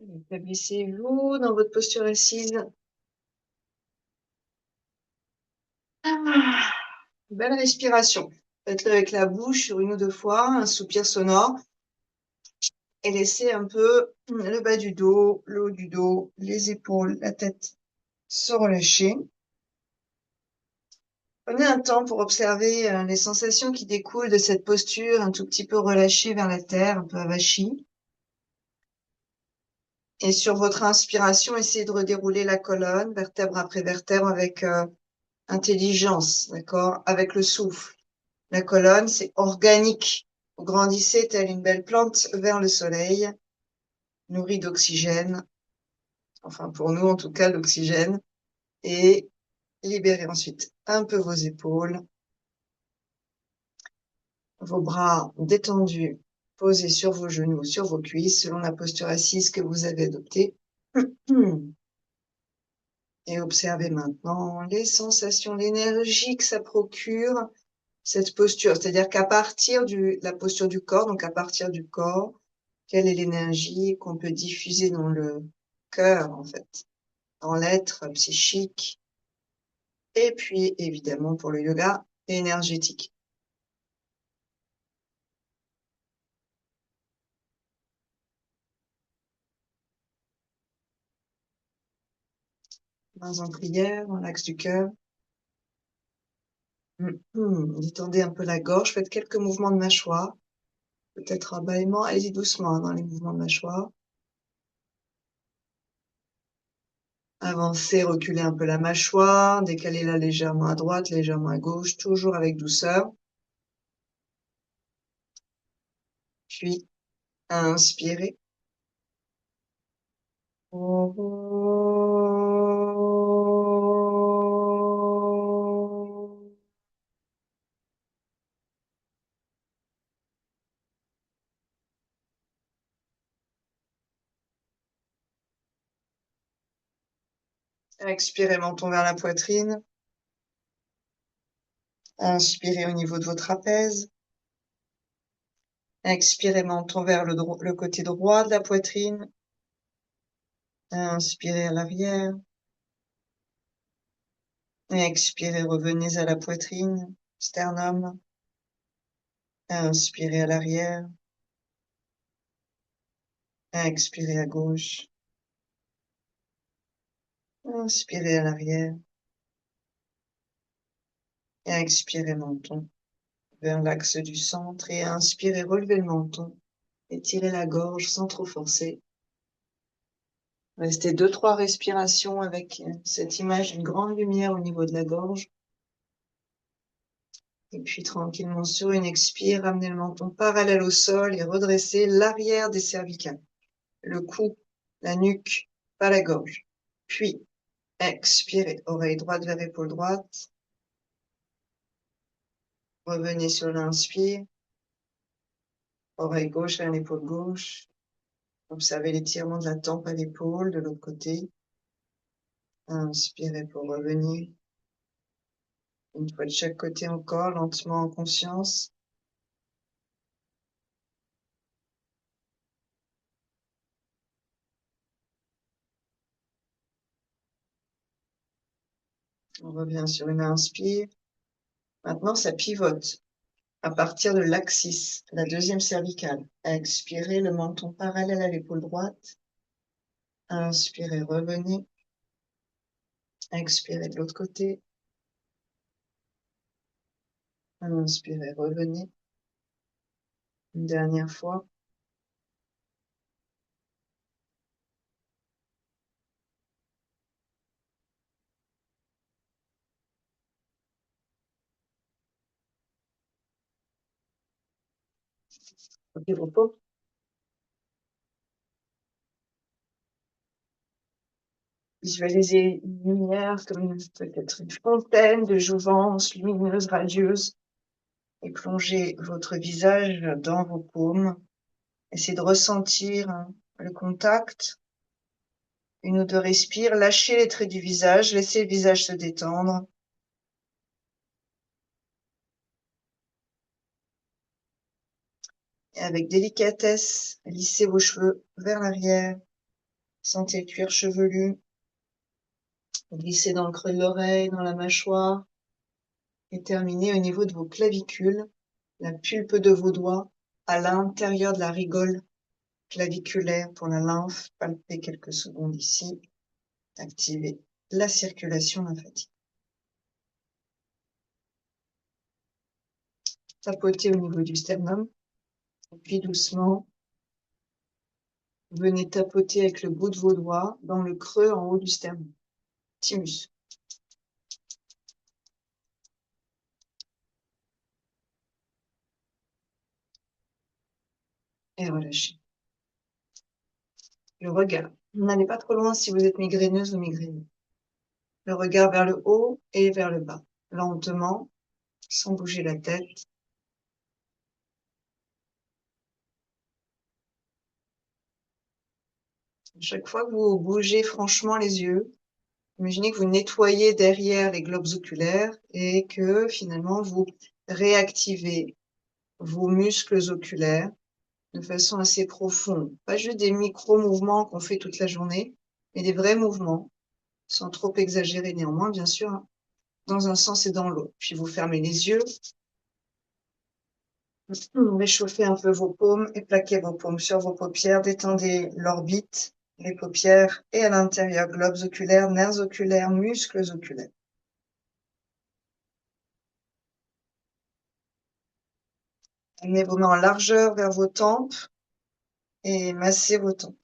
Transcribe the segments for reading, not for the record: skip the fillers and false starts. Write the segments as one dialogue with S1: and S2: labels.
S1: Établissez-vous dans votre posture assise. Ah, belle respiration. Faites-le avec la bouche sur une ou deux fois, un soupir sonore. Et laissez un peu le bas du dos, le haut du dos, les épaules, la tête se relâcher. Prenez un temps pour observer les sensations qui découlent de cette posture un tout petit peu relâchée vers la terre, un peu avachie. Et sur votre inspiration, essayez de redérouler la colonne, vertèbre après vertèbre, avec intelligence, d'accord, avec le souffle. La colonne, c'est organique. Vous grandissez telle une belle plante vers le soleil, nourrie d'oxygène, enfin pour nous en tout cas l'oxygène, et libérez ensuite un peu vos épaules, vos bras détendus, posés sur vos genoux, sur vos cuisses, selon la posture assise que vous avez adoptée. Et observez maintenant les sensations, l'énergie que ça procure, cette posture. C'est-à-dire qu'à partir de la posture du corps, donc à partir du corps, quelle est l'énergie qu'on peut diffuser dans le cœur, en fait, dans l'être psychique, et puis évidemment pour le yoga, énergétique. Mains en prière, dans l'axe du cœur. Détendez un peu la gorge, faites quelques mouvements de mâchoire, peut-être un bâillement, allez-y doucement dans les mouvements de mâchoire. Avancez, reculez un peu la mâchoire, décalez-la légèrement à droite, légèrement à gauche, toujours avec douceur. Puis, inspirez. Expirez, menton vers la poitrine. Inspirez au niveau de vos trapèzes. Expirez, menton vers le côté droit de la poitrine. Inspirez à l'arrière. Expirez, revenez à la poitrine, sternum. Inspirez à l'arrière. Expirez à gauche. Inspirez à l'arrière. Expirez, menton vers l'axe du centre. Et inspirez, relevez le menton. Étirez la gorge sans trop forcer. Restez 2-3 respirations avec cette image d'une grande lumière au niveau de la gorge. Et puis tranquillement sur une expire, ramenez le menton parallèle au sol et redressez l'arrière des cervicales. Le cou, la nuque, pas la gorge. Puis expirez, oreille droite vers épaule droite. Revenez sur l'inspire. Oreille gauche vers l'épaule gauche. Observez l'étirement de la tempe à l'épaule de l'autre côté. Inspirez pour revenir. Une fois de chaque côté encore, lentement en conscience. On revient sur une inspire. Maintenant, ça pivote à partir de l'axis, la deuxième cervicale. Expirez, le menton parallèle à l'épaule droite. Inspirez, revenez. Expirez de l'autre côté. Inspirez, revenez. Une dernière fois. Ok, repos. Visualisez une lumière comme peut-être une fontaine de jouvence lumineuse, radieuse, et plongez votre visage dans vos paumes. Essayez de ressentir le contact. Une ou deux respires. Lâchez les traits du visage. Laissez le visage se détendre. Et avec délicatesse, lissez vos cheveux vers l'arrière. Sentez le cuir chevelu glisser dans le creux de l'oreille, dans la mâchoire, et terminer au niveau de vos clavicules, la pulpe de vos doigts, à l'intérieur de la rigole claviculaire pour la lymphe. Palpez quelques secondes ici. Activez la circulation lymphatique. Tapotez au niveau du sternum. Et puis doucement, venez tapoter avec le bout de vos doigts dans le creux en haut du sternum. Thymus. Et relâchez. Le regard. N'allez pas trop loin si vous êtes migraineuse ou migraineux. Le regard vers le haut et vers le bas. Lentement, sans bouger la tête. Chaque fois que vous bougez franchement les yeux, imaginez que vous nettoyez derrière les globes oculaires et que finalement vous réactivez vos muscles oculaires de façon assez profonde. Pas juste des micro-mouvements qu'on fait toute la journée, mais des vrais mouvements, sans trop exagérer néanmoins, bien sûr, hein, dans un sens et dans l'autre. Puis vous fermez les yeux, réchauffez un peu vos paumes et plaquez vos paumes sur vos paupières, détendez l'orbite, les paupières et à l'intérieur, globes oculaires, nerfs oculaires, muscles oculaires. Amenez vos mains en largeur vers vos tempes et massez vos tempes.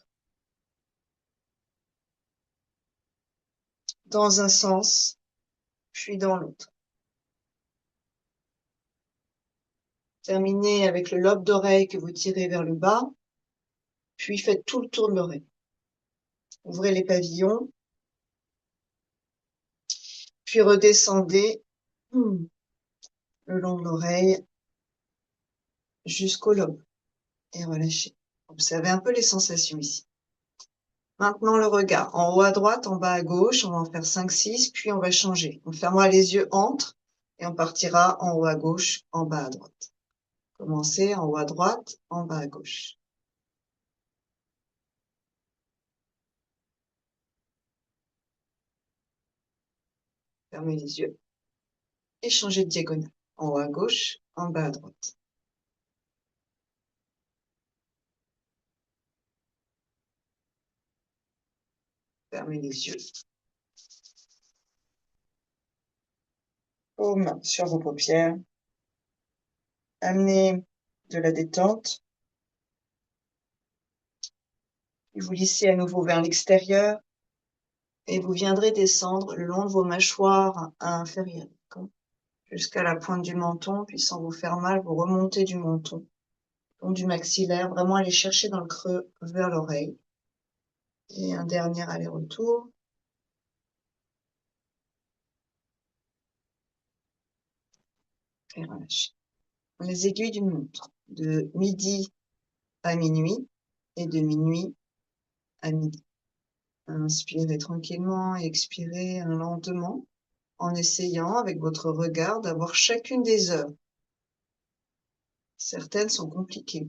S1: Dans un sens, puis dans l'autre. Terminez avec le lobe d'oreille que vous tirez vers le bas, puis faites tout le tour de l'oreille. Ouvrez les pavillons, puis redescendez le long de l'oreille jusqu'au lobe et relâchez. Observez un peu les sensations ici. Maintenant, le regard. En haut à droite, en bas à gauche, on va en faire 5, 6, puis on va changer. On fermera les yeux entre et on partira en haut à gauche, en bas à droite. Commencez en haut à droite, en bas à gauche. Fermez les yeux et changez de diagonale. En haut à gauche, en bas à droite. Fermez les yeux. Paume sur vos paupières. Amenez de la détente. Puis vous lissez à nouveau vers l'extérieur et vous viendrez descendre le long de vos mâchoires inférieures, jusqu'à la pointe du menton, puis sans vous faire mal, vous remontez du menton, le long du maxillaire, vraiment aller chercher dans le creux vers l'oreille. Et un dernier aller-retour. Et relâchez. Les aiguilles d'une montre, de midi à minuit et de minuit à midi. Inspirez tranquillement et expirez lentement, en essayant avec votre regard d'avoir chacune des heures. Certaines sont compliquées.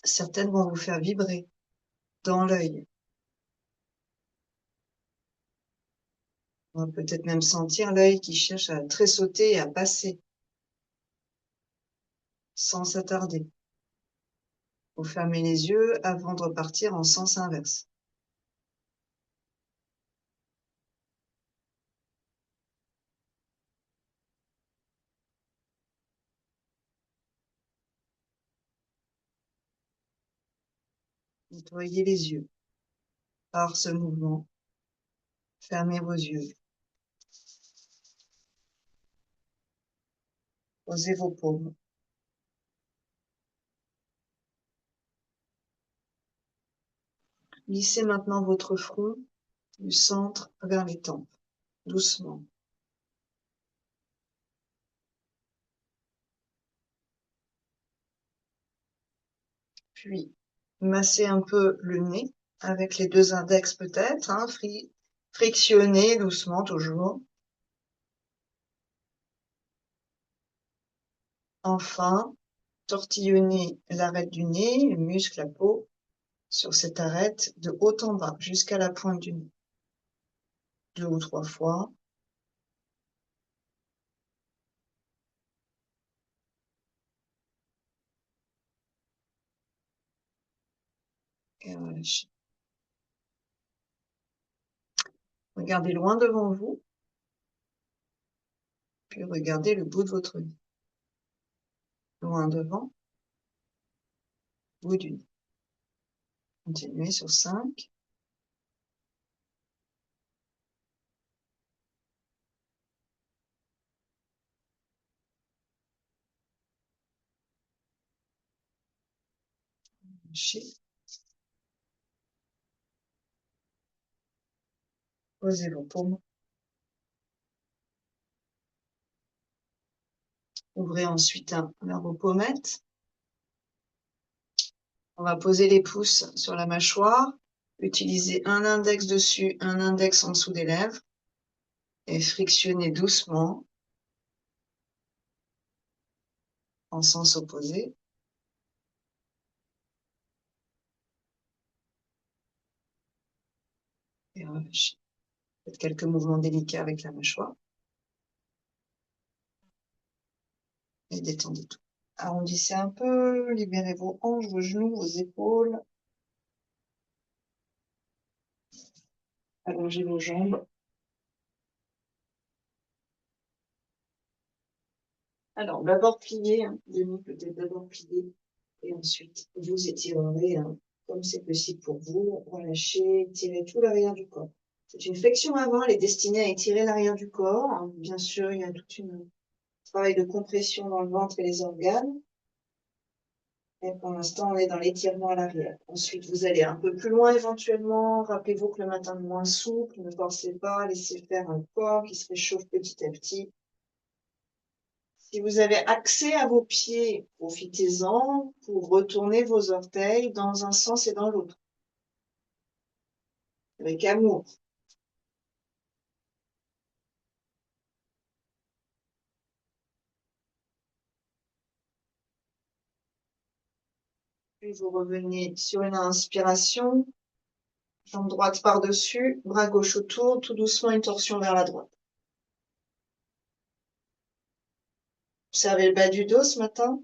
S1: Certaines vont vous faire vibrer dans l'œil. On va peut-être même sentir l'œil qui cherche à tressauter et à passer, sans s'attarder. Vous fermez les yeux avant de repartir en sens inverse. Nettoyez les yeux par ce mouvement. Fermez vos yeux. Posez vos paumes. Lissez maintenant votre front du centre vers les tempes, doucement. Puis, massez un peu le nez avec les deux index peut-être, hein, frictionnez doucement toujours. Enfin, tortillonnez l'arête du nez, le muscle, la peau, sur cette arête de haut en bas jusqu'à la pointe du nez. 2 ou 3 fois. Et relâchez. Regardez loin devant vous, puis regardez le bout de votre nez. Loin devant, bout du nez. Continuez sur 5. Relâchez. Posez vos paumes. Ouvrez ensuite vos pommettes. On va poser les pouces sur la mâchoire. Utilisez un index dessus, un index en dessous des lèvres. Et frictionnez doucement en sens opposé. Et relâchez. Faites quelques mouvements délicats avec la mâchoire. Et détendez tout. Arrondissez un peu, libérez vos hanches, vos genoux, vos épaules. Allongez vos jambes. Alors, d'abord plier, demi peut-être d'abord plier, et ensuite vous étirerez comme c'est possible pour vous. Relâchez, étirez tout l'arrière du corps. C'est une flexion avant, elle est destinée à étirer l'arrière du corps. Bien sûr, il y a tout un travail de compression dans le ventre et les organes. Et pour l'instant, on est dans l'étirement à l'arrière. Ensuite, vous allez un peu plus loin éventuellement. Rappelez-vous que le matin est moins souple, ne forcez pas, laissez faire un corps qui se réchauffe petit à petit. Si vous avez accès à vos pieds, profitez-en pour retourner vos orteils dans un sens et dans l'autre, avec amour. Puis vous revenez sur une inspiration, jambe droite par-dessus, bras gauche autour, tout doucement une torsion vers la droite. Observez le bas du dos ce matin.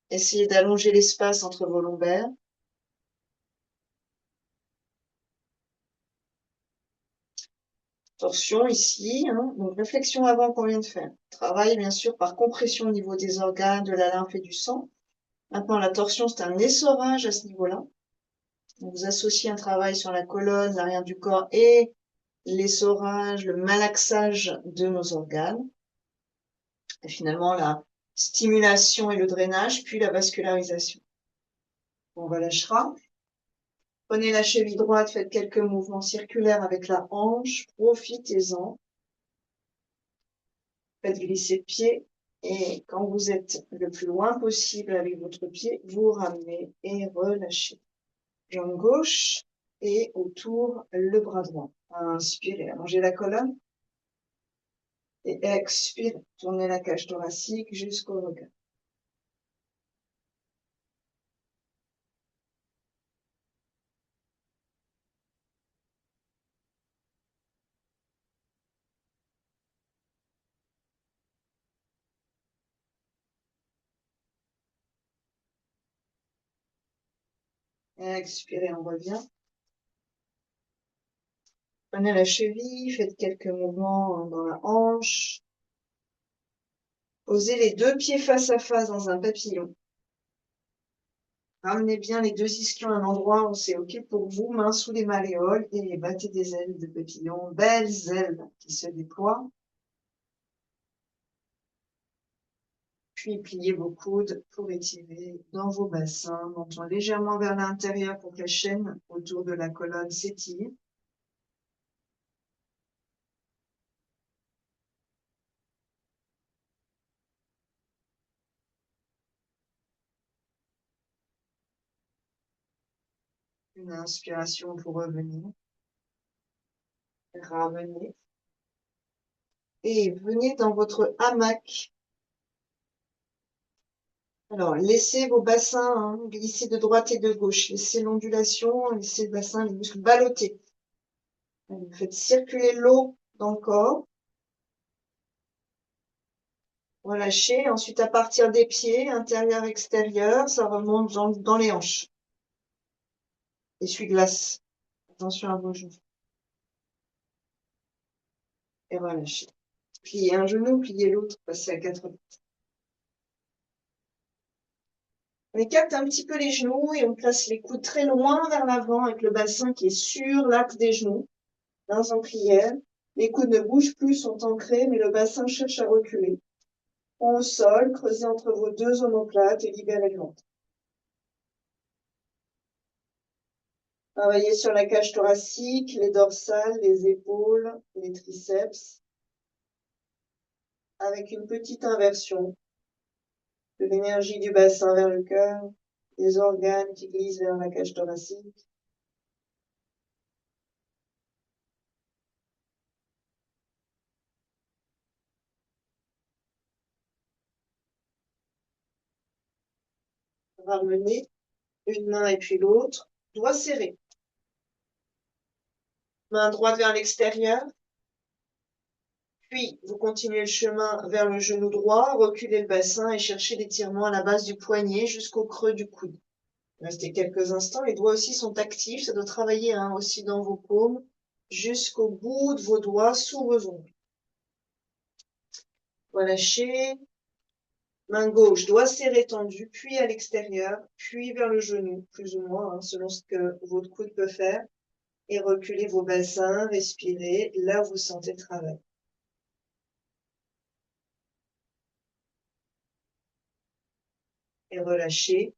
S1: Essayez d'allonger l'espace entre vos lombaires. Torsion ici, donc réflexion avant qu'on vient de faire. Travail bien sûr par compression au niveau des organes, de la lymphe et du sang. Maintenant la torsion c'est un essorage à ce niveau-là. Vous associez un travail sur la colonne, l'arrière du corps et l'essorage, le malaxage de nos organes. Et finalement la stimulation et le drainage, puis la vascularisation. On relâchera. Prenez la cheville droite, faites quelques mouvements circulaires avec la hanche, profitez-en. Faites glisser le pied et quand vous êtes le plus loin possible avec votre pied, vous ramenez et relâchez. Jambe gauche et autour le bras droit. Inspirez, allongez la colonne et expirez. Tournez la cage thoracique jusqu'au regard. Expirez, on revient. Prenez la cheville, faites quelques mouvements dans la hanche. Posez les deux pieds face à face dans un papillon. Ramenez bien les deux ischions à un endroit où c'est OK pour vous, mains sous les malléoles et battez des ailes de papillon, belles ailes qui se déploient. Puis pliez vos coudes pour étirer dans vos bassins, montant légèrement vers l'intérieur pour que la chaîne autour de la colonne s'étire. Une inspiration pour revenir. Ramenez. Et venez dans votre hamac. Alors, laissez vos bassins glisser de droite et de gauche. Laissez l'ondulation, laissez le bassin, les muscles balloter. Vous faites circuler l'eau dans le corps. Relâchez. Ensuite, à partir des pieds, intérieur, extérieur, ça remonte dans les hanches. Essuie-glace. Attention à vos genoux. Et relâchez. Pliez un genou, pliez l'autre, passez à 4 pattes. On écarte un petit peu les genoux et on place les coudes très loin vers l'avant avec le bassin qui est sur l'axe des genoux. Mains en prière. Les coudes ne bougent plus, sont ancrés, mais le bassin cherche à reculer. Au sol, creusez entre vos deux omoplates et libérez le ventre. Travaillez sur la cage thoracique, les dorsales, les épaules, les triceps, avec une petite inversion de l'énergie du bassin vers le cœur, les organes qui glissent vers la cage thoracique. Ramenez une main et puis l'autre, doigts serrés. Main droite vers l'extérieur. Puis, vous continuez le chemin vers le genou droit, reculez le bassin et cherchez l'étirement à la base du poignet jusqu'au creux du coude. Restez quelques instants. Les doigts aussi sont actifs. Ça doit travailler aussi dans vos paumes jusqu'au bout de vos doigts sous vos ongles. Relâchez. Main gauche, doigt serré tendu, puis à l'extérieur, puis vers le genou, plus ou moins, selon ce que votre coude peut faire. Et reculez vos bassins, respirez, là où vous sentez le travail. Et relâchez.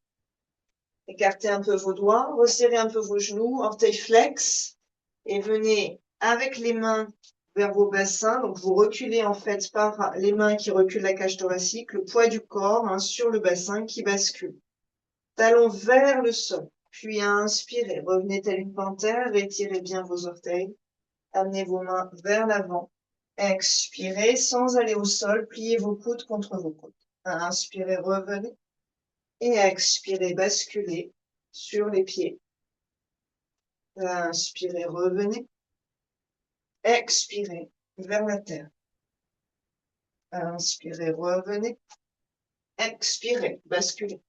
S1: Écartez un peu vos doigts, resserrez un peu vos genoux, orteils flex, et venez avec les mains vers vos bassins. Donc, vous reculez en fait par les mains qui reculent la cage thoracique, le poids du corps sur le bassin qui bascule. Talons vers le sol. Puis inspirez, revenez telle une panthère, étirez bien vos orteils. Amenez vos mains vers l'avant. Expirez sans aller au sol, pliez vos coudes contre vos coudes. Inspirez, revenez. Et expirez, basculez sur les pieds. Inspirez, revenez. Expirez vers la terre. Inspirez, revenez. Expirez, basculez.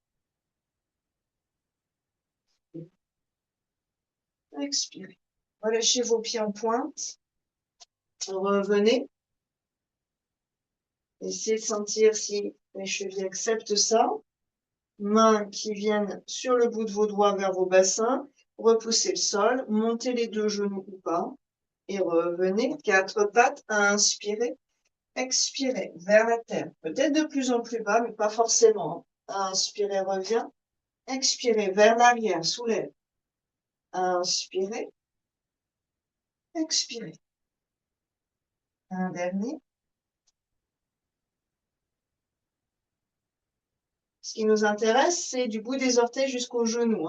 S1: Expirez. Relâchez vos pieds en pointe. Revenez. Essayez de sentir si les chevilles acceptent ça. Mains qui viennent sur le bout de vos doigts vers vos bassins. Repoussez le sol. Montez les deux genoux ou pas. Et revenez. 4 pattes. Inspirez. Expirez vers la terre. Peut-être de plus en plus bas, mais pas forcément. Inspirez, revient. Expirez vers l'arrière, soulève. Inspirez. Expirez. Un dernier. Ce qui nous intéresse, c'est du bout des orteils jusqu'au genou.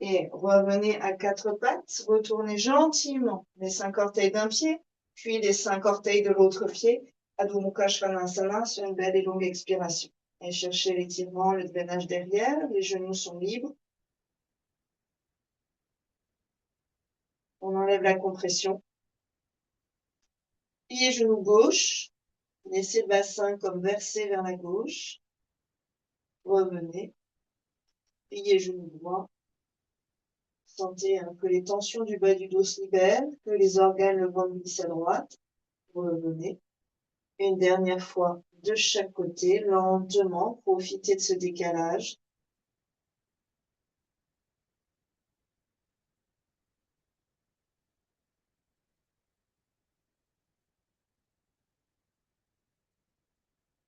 S1: Et revenez à 4 pattes. Retournez gentiment les 5 orteils d'un pied, puis les 5 orteils de l'autre pied. Adho Mukha Svanasana sur une belle et longue expiration. Et cherchez l'étirement, le drainage derrière. Les genoux sont libres. On enlève la compression. Pliez genou gauche. Laissez le bassin comme versé vers la gauche. Revenez. Pliez genou droit. Sentez que les tensions du bas du dos se libèrent, que les organes le ventre glissent à droite. Revenez. Une dernière fois de chaque côté, lentement. Profitez de ce décalage.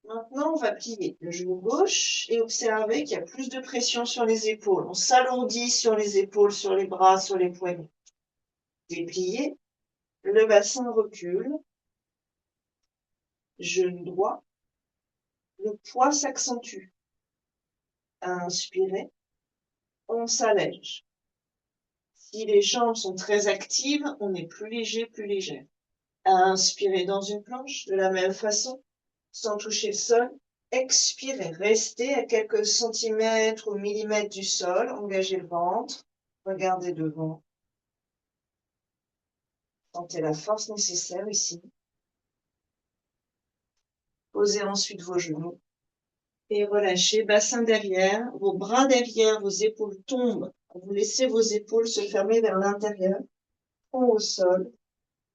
S1: Maintenant, on va plier le genou gauche et observer qu'il y a plus de pression sur les épaules. On s'alourdit sur les épaules, sur les bras, sur les poignets. Dépliez. Le bassin recule. Genou droit. Le poids s'accentue. Inspirez. On s'allège. Si les jambes sont très actives, on est plus léger, plus légère. Inspirez dans une planche de la même façon, sans toucher le sol. Expirez, restez à quelques centimètres ou millimètres du sol, engagez le ventre, regardez devant. Sentez la force nécessaire ici. Posez ensuite vos genoux et relâchez, bassin derrière, vos bras derrière, vos épaules tombent. Vous laissez vos épaules se fermer vers l'intérieur, front au sol,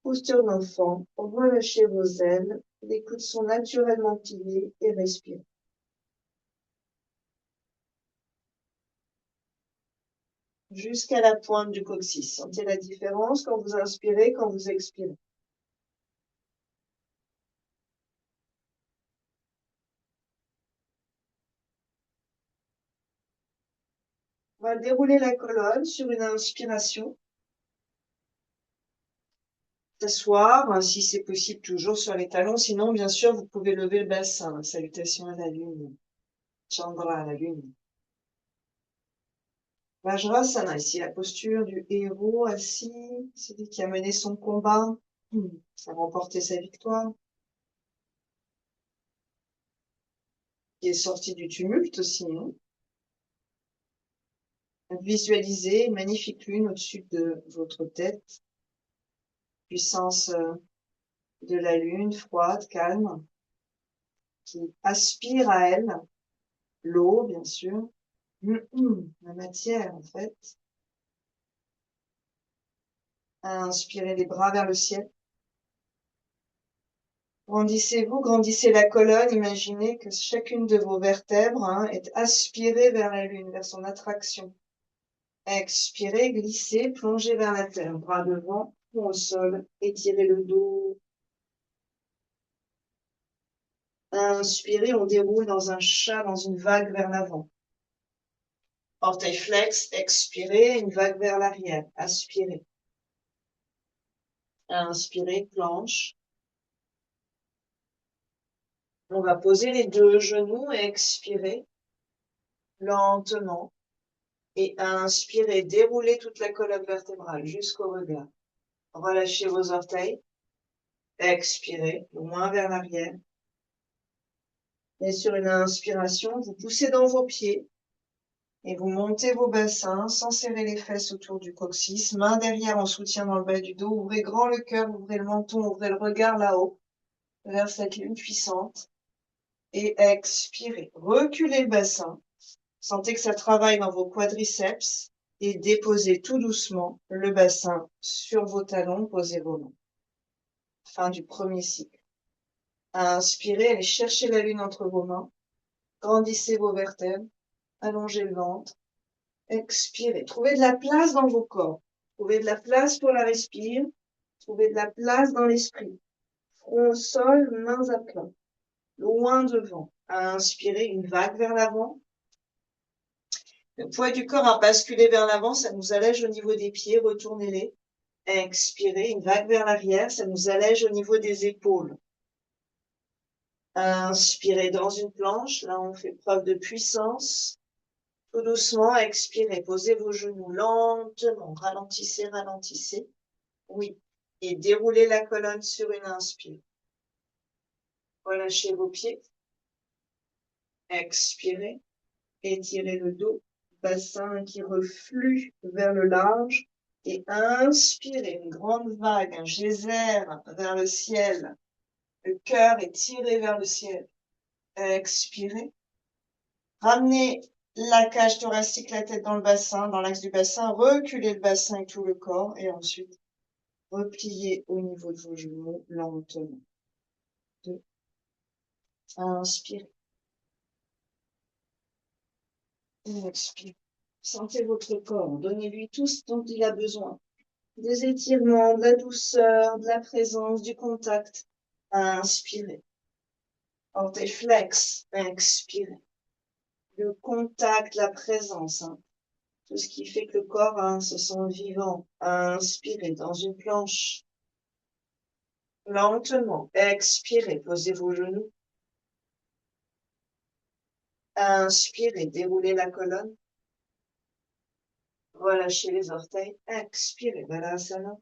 S1: posture d'enfant, relâchez vos ailes, les coudes sont naturellement pliés et respirez. Jusqu'à la pointe du coccyx. Sentez la différence quand vous inspirez, quand vous expirez. On va dérouler la colonne sur une inspiration. S'asseoir, si c'est possible, toujours sur les talons. Sinon, bien sûr, vous pouvez lever le bassin. Salutation à la lune. Chandra à la lune. Vajrasana, ici la posture du héros assis, celui qui a mené son combat, qui a remporté sa victoire, qui est sorti du tumulte aussi. Visualisez une magnifique lune au-dessus de votre tête. Puissance de la lune, froide, calme, qui aspire à elle l'eau, bien sûr, la matière, en fait. Inspirez les bras vers le ciel. Grandissez-vous, grandissez la colonne. Imaginez que chacune de vos vertèbres est aspirée vers la lune, vers son attraction. Expirez, glissez, plongez vers la terre. Bras devant, front au sol, étirez le dos. Inspirez, on déroule dans un chat, dans une vague vers l'avant. Orteil flex, expirez, une vague vers l'arrière. Aspirez. Inspirez, planche. On va poser les deux genoux et expirer lentement. Et inspirez, déroulez toute la colonne vertébrale jusqu'au regard. Relâchez vos orteils. Expirez, loin vers l'arrière. Et sur une inspiration, vous poussez dans vos pieds et vous montez vos bassins sans serrer les fesses autour du coccyx. Main derrière en soutien dans le bas du dos. Ouvrez grand le cœur, ouvrez le menton, ouvrez le regard là-haut vers cette lune puissante. Et expirez. Reculez le bassin. Sentez que ça travaille dans vos quadriceps et déposez tout doucement le bassin sur vos talons, posez vos mains. Fin du premier cycle. Inspirez, allez chercher la lune entre vos mains. Grandissez vos vertèbres. Allongez le ventre. Expirez. Trouvez de la place dans vos corps. Trouvez de la place pour la respire. Trouvez de la place dans l'esprit. Front au sol, mains à plat. Loin devant. Inspirez, une vague vers l'avant. Le poids du corps a basculé vers l'avant, ça nous allège au niveau des pieds, retournez-les. Expirez, une vague vers l'arrière, ça nous allège au niveau des épaules. Inspirez dans une planche, là on fait preuve de puissance. Tout doucement, expirez, posez vos genoux lentement, ralentissez, ralentissez. Oui, et déroulez la colonne sur une inspire. Relâchez vos pieds. Expirez, étirez le dos. Bassin qui reflue vers le large et inspirez une grande vague, un geyser vers le ciel. Le cœur est tiré vers le ciel. Expirez. Ramenez la cage thoracique, la tête dans le bassin, dans l'axe du bassin. Reculez le bassin et tout le corps et ensuite repliez au niveau de vos genoux lentement. 2. Inspirez. Expirez. Sentez votre corps. Donnez-lui tout ce dont il a besoin. Des étirements, de la douceur, de la présence, du contact. Inspirez. Orteil flex. Expirez. Le contact, la présence. Tout ce qui fait que le corps se sent vivant. Inspirez dans une planche. Lentement. Expirez. Posez vos genoux. Inspirez. Déroulez la colonne. Relâchez les orteils. Expirez. Balasana.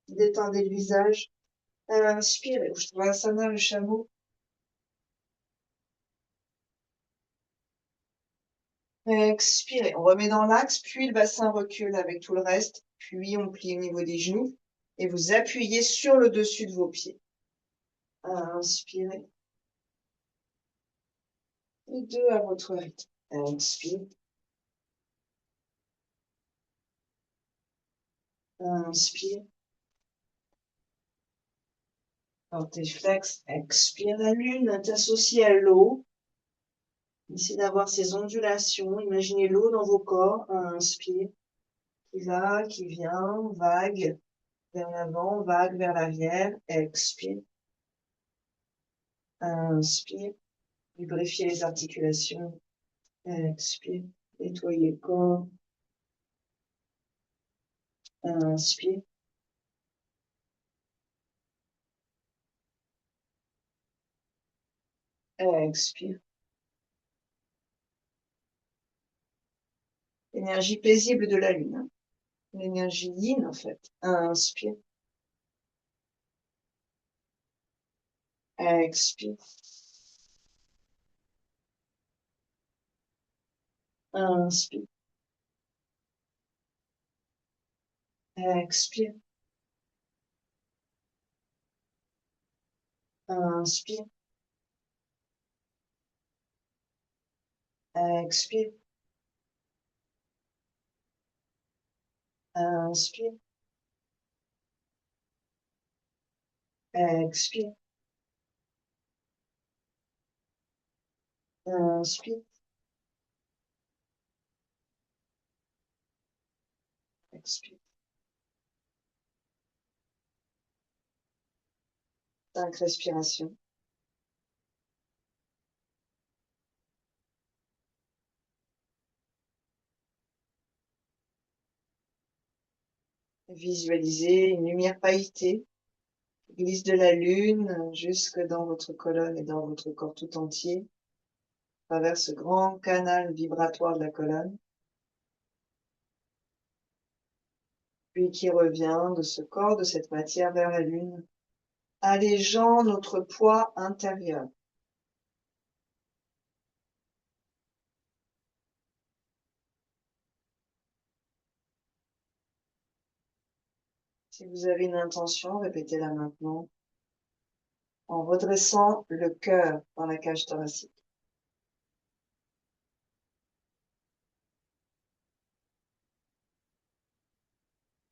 S1: Détendez le visage. Inspirez, Ustrasana, le chameau. Expirez, on remet dans l'axe, puis le bassin recule avec tout le reste, puis on plie au niveau des genoux et vous appuyez sur le dessus de vos pieds. Inspirez. Et 2 à votre rythme. Inspire. Inspire. Orteil flex. Expire. La lune est associée à l'eau. Essayez d'avoir ces ondulations. Imaginez l'eau dans vos corps. Inspire. Qui va, qui vient, vague vers l'avant, vague vers l'arrière. Expire. Inspire. Lubrifiez les articulations. Expire. Nettoyez le corps. Inspire. Expire. L'énergie paisible de la lune. L'énergie yin, en fait. Inspire. Expire. Inspire. Expire. Inspire. Expire. Inspire. Expire. Inspire. Expire. 5 respirations. Visualisez une lumière pailletée qui glisse de la lune jusque dans votre colonne et dans votre corps tout entier, à travers ce grand canal vibratoire de la colonne, puis qui revient de ce corps, de cette matière vers la lune, allégeant notre poids intérieur. Si vous avez une intention, répétez-la maintenant, en redressant le cœur dans la cage thoracique.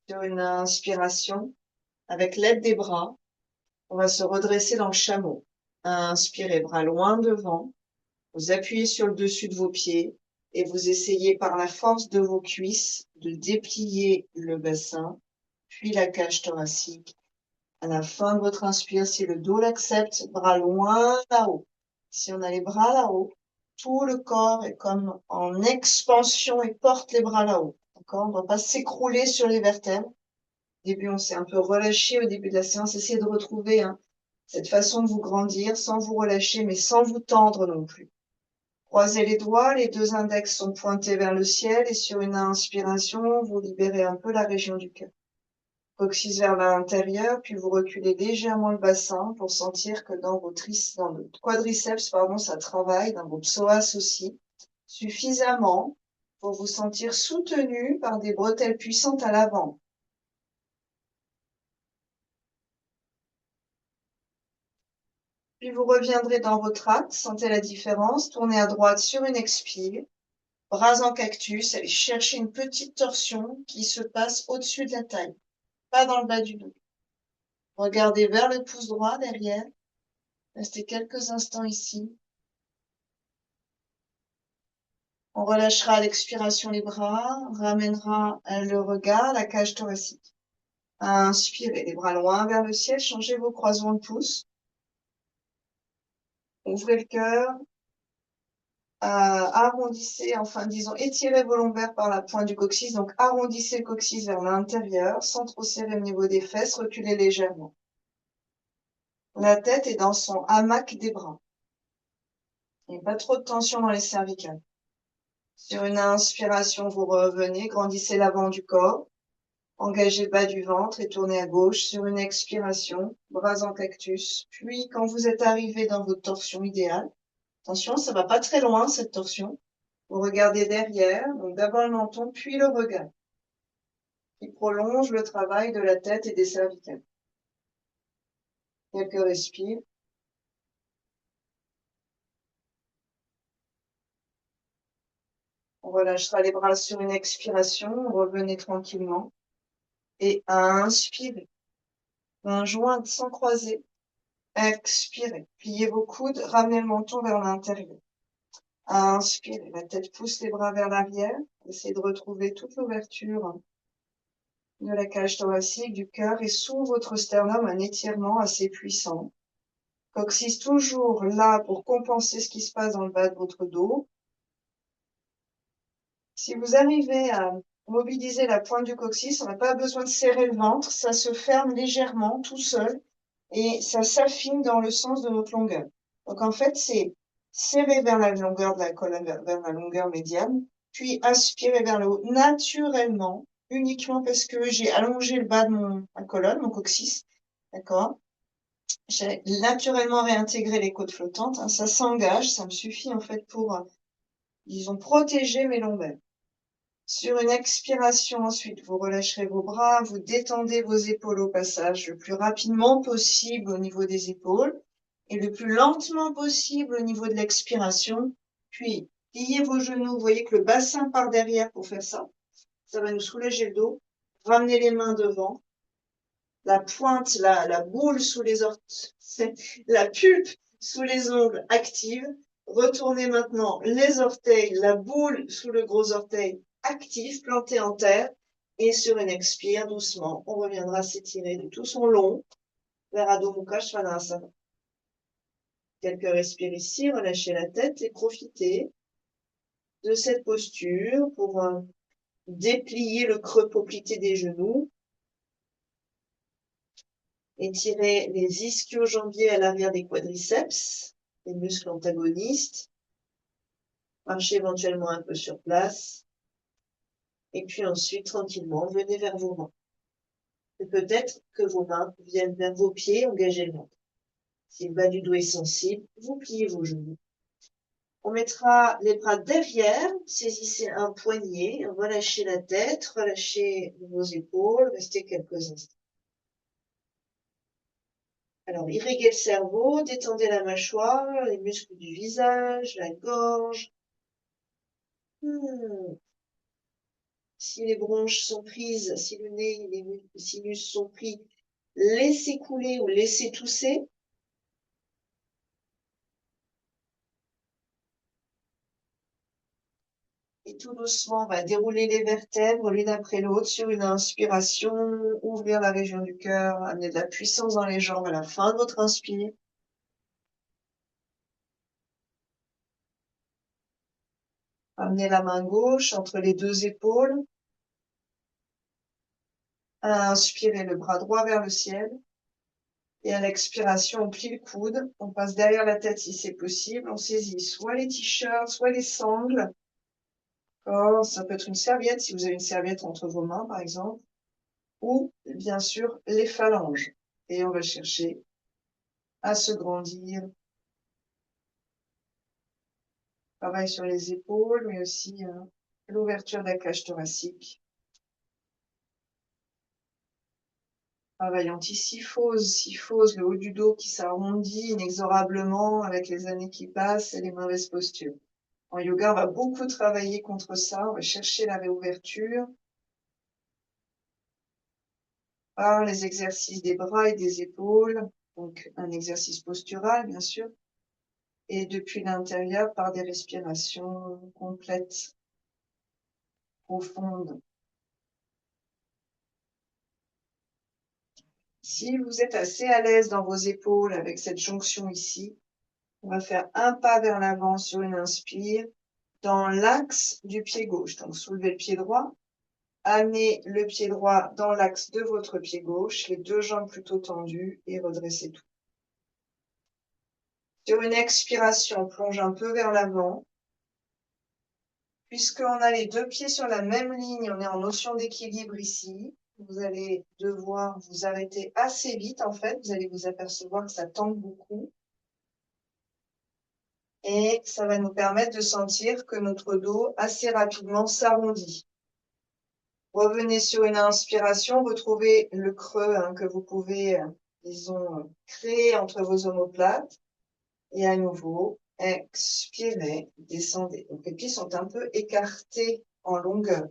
S1: Sur une inspiration, avec l'aide des bras, on va se redresser dans le chameau. Inspirez, bras loin devant, vous appuyez sur le dessus de vos pieds et vous essayez par la force de vos cuisses de déplier le bassin, puis la cage thoracique. À la fin de votre inspire, si le dos l'accepte, bras loin là-haut. Si on a les bras là-haut, tout le corps est comme en expansion et porte les bras là-haut. D'accord? On ne doit pas s'écrouler sur les vertèbres. Au début, on s'est un peu relâché au début de la séance. Essayez de retrouver cette façon de vous grandir sans vous relâcher, mais sans vous tendre non plus. Croisez les doigts, les 2 index sont pointés vers le ciel et sur une inspiration, vous libérez un peu la région du cœur. Coccyx vers l'intérieur, puis vous reculez légèrement le bassin pour sentir que dans dans le quadriceps, pardon, ça travaille, dans vos psoas aussi, suffisamment pour vous sentir soutenu par des bretelles puissantes à l'avant. Puis vous reviendrez dans votre axe, sentez la différence, tournez à droite sur une expire, bras en cactus, allez chercher une petite torsion qui se passe au-dessus de la taille, pas dans le bas du dos. Regardez vers le pouce droit derrière, restez quelques instants ici. On relâchera à l'expiration les bras, ramènera le regard, la cage thoracique. Inspirez, les bras loin vers le ciel, changez vos croisements de pouces. Ouvrez le cœur, arrondissez, enfin disons, étirez vos lombaires par la pointe du coccyx, donc arrondissez le coccyx vers l'intérieur, sans trop serrer au niveau des fesses, reculez légèrement. La tête est dans son hamac des bras. Il n'y a pas trop de tension dans les cervicales. Sur une inspiration, vous revenez, grandissez l'avant du corps. Engagez le bas du ventre et tournez à gauche sur une expiration, bras en cactus. Puis, quand vous êtes arrivé dans votre torsion idéale, attention, ça va pas très loin, cette torsion. Vous regardez derrière, donc d'abord le menton, puis le regard, qui prolonge le travail de la tête et des cervicales. Quelques respires. On relâchera les bras sur une expiration, revenez tranquillement. Et inspirez. Main jointe sans croiser. Expirez. Pliez vos coudes, ramenez le menton vers l'intérieur. Inspirez. La tête pousse les bras vers l'arrière. Essayez de retrouver toute l'ouverture de la cage thoracique, du cœur, et sous votre sternum, un étirement assez puissant. Coccyx toujours là pour compenser ce qui se passe dans le bas de votre dos. Si vous arrivez à mobiliser la pointe du coccyx, on n'a pas besoin de serrer le ventre, ça se ferme légèrement tout seul et ça s'affine dans le sens de notre longueur. Donc en fait, c'est serrer vers la longueur de la colonne, vers la longueur médiane, puis aspirer vers le haut naturellement, uniquement parce que j'ai allongé le bas de ma colonne, mon coccyx, d'accord? J'ai naturellement réintégré les côtes flottantes, hein, ça s'engage, ça me suffit en fait pour, disons, protéger mes lombaires. Sur une expiration, ensuite, vous relâcherez vos bras, vous détendez vos épaules au passage le plus rapidement possible au niveau des épaules et le plus lentement possible au niveau de l'expiration. Puis, pliez vos genoux. Vous voyez que le bassin part derrière pour faire ça. Ça va nous soulager le dos. Ramenez les mains devant. La pointe, la boule sous les orteils, la pulpe sous les ongles active. Retournez maintenant les orteils, la boule sous le gros orteil actif, planté en terre. Et sur une expire, doucement, on reviendra s'étirer de tout son long vers Adho Mukha Svanasana. Quelques respires ici, relâchez la tête et profitez de cette posture pour déplier le creux poplité des genoux. Étirez les ischio-jambiers à l'arrière des quadriceps, les muscles antagonistes. Marchez éventuellement un peu sur place. Et puis ensuite, tranquillement, venez vers vos mains. Et peut-être que vos mains viennent vers vos pieds, engagez le ventre. Si le bas du dos est sensible, vous pliez vos genoux. On mettra les bras derrière, saisissez un poignet, relâchez la tête, relâchez vos épaules, restez quelques instants. Alors, irriguez le cerveau, détendez la mâchoire, les muscles du visage, la gorge. Si les bronches sont prises, si le nez et les sinus sont pris, laissez couler ou laissez tousser. Et tout doucement, on va dérouler les vertèbres l'une après l'autre sur une inspiration, ouvrir la région du cœur, amener de la puissance dans les jambes à la fin de votre inspire. Amenez la main gauche entre les deux épaules. Inspirez le bras droit vers le ciel. Et à l'expiration, on plie le coude. On passe derrière la tête si c'est possible. On saisit soit les t-shirts, soit les sangles. Ça peut être une serviette, si vous avez une serviette entre vos mains, par exemple. Ou, bien sûr, les phalanges. Et on va chercher à se grandir. Pareil sur les épaules, mais aussi l'ouverture de la cage thoracique. Pareil, anti-syphose, le haut du dos qui s'arrondit inexorablement avec les années qui passent et les mauvaises postures. En yoga, on va beaucoup travailler contre ça. On va chercher la réouverture par les exercices des bras et des épaules. Donc, un exercice postural, bien sûr. Et depuis l'intérieur, par des respirations complètes, profondes. Si vous êtes assez à l'aise dans vos épaules avec cette jonction ici, on va faire un pas vers l'avant sur une inspire dans l'axe du pied gauche. Donc, soulevez le pied droit, amenez le pied droit dans l'axe de votre pied gauche, les deux jambes plutôt tendues et redressez tout. Sur une expiration, on plonge un peu vers l'avant. Puisqu'on a les deux pieds sur la même ligne, on est en notion d'équilibre ici. Vous allez devoir vous arrêter assez vite, en fait. Vous allez vous apercevoir que ça tend beaucoup. Et ça va nous permettre de sentir que notre dos assez rapidement s'arrondit. Revenez sur une inspiration, retrouvez le creux que vous pouvez, disons, créer entre vos omoplates. Et à nouveau, expirez, descendez. Donc les pieds sont un peu écartés en longueur.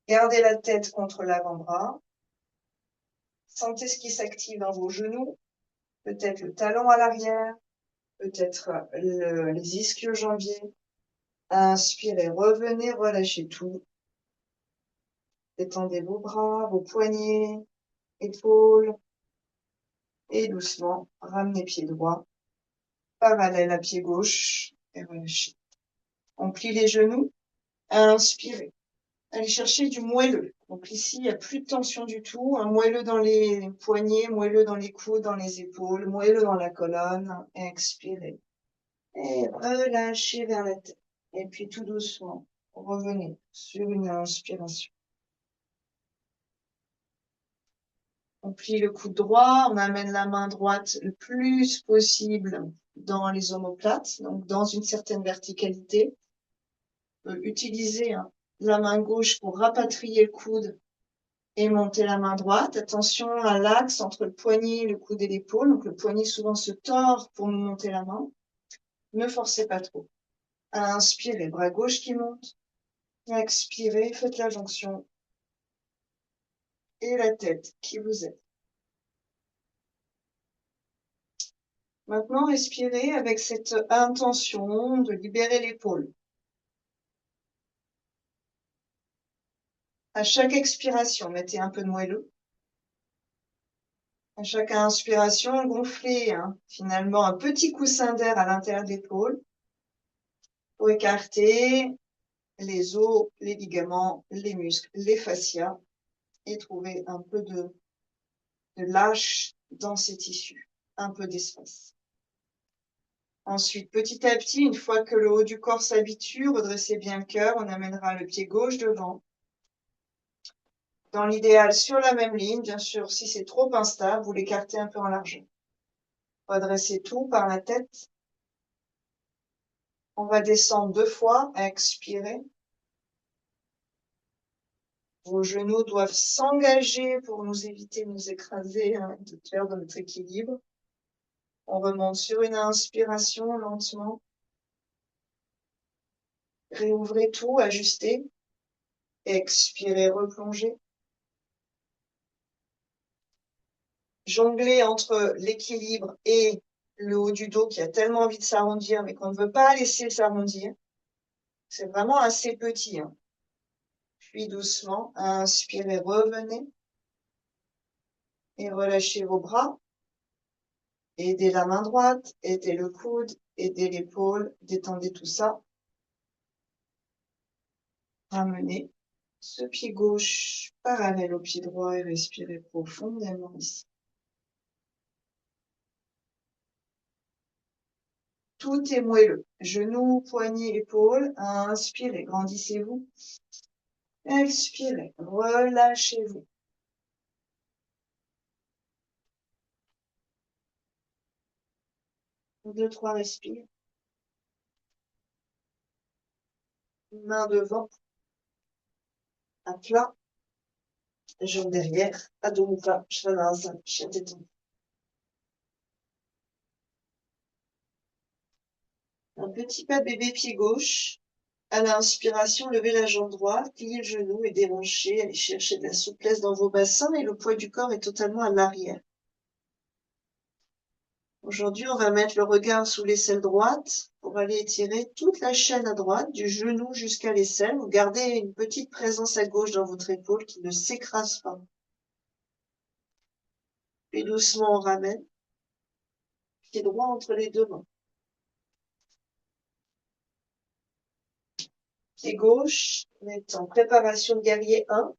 S1: Gardez la tête contre l'avant-bras. Sentez ce qui s'active dans vos genoux. Peut-être le talon à l'arrière, peut-être les ischio-jambiers. Inspirez, revenez, relâchez tout. Détendez vos bras, vos poignets, épaules. Et doucement, ramenez pied droit, parallèle à pied gauche. Et relâchez. On plie les genoux. Inspirez. Allez chercher du moelleux. Donc ici, il n'y a plus de tension du tout. Un moelleux dans les poignets, moelleux dans les coudes, dans les épaules, moelleux dans la colonne. Expirez. Et relâchez vers la tête. Et puis tout doucement, revenez sur une inspiration. On plie le coude droit, on amène la main droite le plus possible dans les omoplates, donc dans une certaine verticalité. On peut utiliser la main gauche pour rapatrier le coude et monter la main droite. Attention à l'axe entre le poignet, le coude et l'épaule. Donc le poignet souvent se tord pour nous monter la main. Ne forcez pas trop. Inspirez, bras gauche qui monte. Expirez, faites la jonction. Et la tête qui vous aide. Maintenant, respirez avec cette intention de libérer l'épaule. À chaque expiration, mettez un peu de moelleux. À chaque inspiration, gonflez finalement un petit coussin d'air à l'intérieur de l'épaule pour écarter les os, les ligaments, les muscles, les fascias et trouver un peu de lâche dans ces tissus, un peu d'espace. Ensuite, petit à petit, une fois que le haut du corps s'habitue, redressez bien le cœur, on amènera le pied gauche devant. Dans l'idéal, sur la même ligne, bien sûr, si c'est trop instable, vous l'écartez un peu en largeur. Redressez tout par la tête. On va descendre 2 fois, expirer. Vos genoux doivent s'engager pour nous éviter de nous écraser, de perdre notre équilibre. On remonte sur une inspiration lentement. Réouvrez tout, ajustez. Expirez, replongez. Jonglez entre l'équilibre et le haut du dos qui a tellement envie de s'arrondir, mais qu'on ne veut pas laisser s'arrondir. C'est vraiment assez petit. Puis doucement, inspirez, revenez. Et relâchez vos bras. Aidez la main droite, aidez le coude, aidez l'épaule, détendez tout ça. Ramenez ce pied gauche parallèle au pied droit et respirez profondément ici. Tout est moelleux. Genoux, poignets, épaules. Inspirez, grandissez-vous. Expirez, relâchez-vous. 2, 3 respire. Main devant. À plat. Jambes derrière. Adho Mukha Svanasana. Chien détendu. Un petit pas de bébé pied gauche. À l'inspiration, levez la jambe droite, pliez le genou et déranchez. Allez chercher de la souplesse dans vos bassins et le poids du corps est totalement à l'arrière. Aujourd'hui, on va mettre le regard sous l'aisselle droite pour aller étirer toute la chaîne à droite, du genou jusqu'à l'aisselle. Vous gardez une petite présence à gauche dans votre épaule qui ne s'écrase pas. Puis doucement, on ramène. Pied droit entre les deux mains. Pied gauche, on est en préparation de guerrier 1.